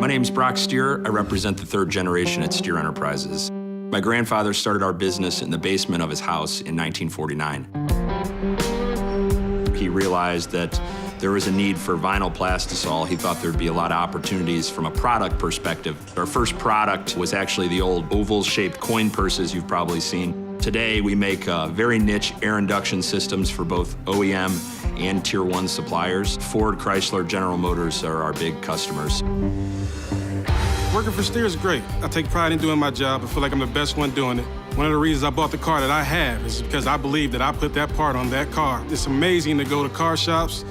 My name's Brock Steere. I represent the third generation at Steere Enterprises. My grandfather started our business in the basement of his house in 1949. He realized that there was a need for vinyl plastisol. He thought there'd be a lot of opportunities from a product perspective. Our first product was actually the old oval-shaped coin purses you've probably seen. Today, we make very niche air induction systems for both OEM and Tier 1 suppliers. Ford, Chrysler, General Motors are our big customers. Working for Steere is great. I take pride in doing my job. I feel like I'm the best one doing it. One of the reasons I bought the car that I have is because I believe that I put that part on that car. It's amazing to go to car shops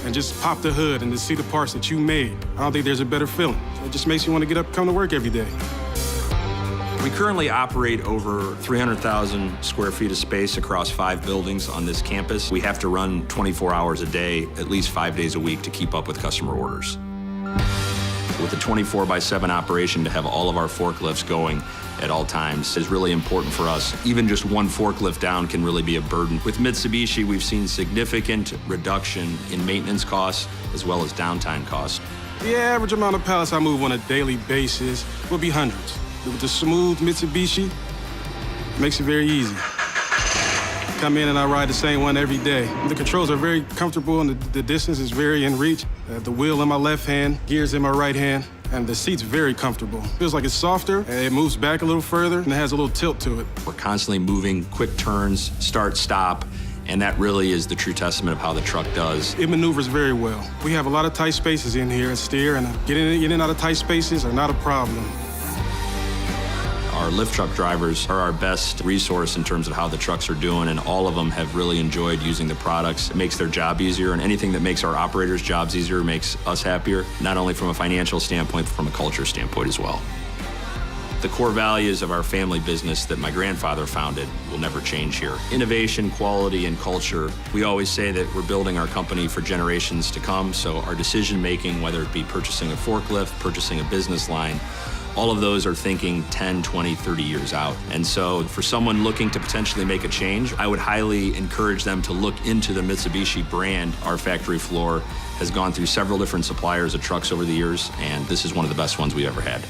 and just pop the hood and to see the parts that you made. I don't think there's a better feeling. It just makes you want to get up and come to work every day. We currently operate over 300,000 square feet of space across 5 buildings on this campus. We have to run 24 hours a day, at least 5 days a week to keep up with customer orders. With a 24/7 operation, to have all of our forklifts going at all times is really important for us. Even just one forklift down can really be a burden. With Mitsubishi, we've seen significant reduction in maintenance costs as well as downtime costs. The average amount of pallets I move on a daily basis will be hundreds. With the smooth Mitsubishi, it makes it very easy. Come in and I ride the same one every day. The controls are very comfortable and the distance is very in reach. The wheel in my left hand, gears in my right hand, and the seat's very comfortable. Feels like it's softer, and it moves back a little further, and it has a little tilt to it. We're constantly moving, quick turns, start, stop, and that really is the true testament of how the truck does. It maneuvers very well. We have a lot of tight spaces in here at Steere, and getting in and out of tight spaces are not a problem. Our lift truck drivers are our best resource in terms of how the trucks are doing, and all of them have really enjoyed using the products. It makes their job easier, and anything that makes our operators' jobs easier makes us happier, not only from a financial standpoint, but from a culture standpoint as well. The core values of our family business that my grandfather founded will never change here. Innovation, quality, and culture. We always say that we're building our company for generations to come, so our decision-making, whether it be purchasing a forklift, purchasing a business line, all of those are thinking 10, 20, 30 years out. And so for someone looking to potentially make a change, I would highly encourage them to look into the Mitsubishi brand. Our factory floor has gone through several different suppliers of trucks over the years, and this is one of the best ones we've ever had.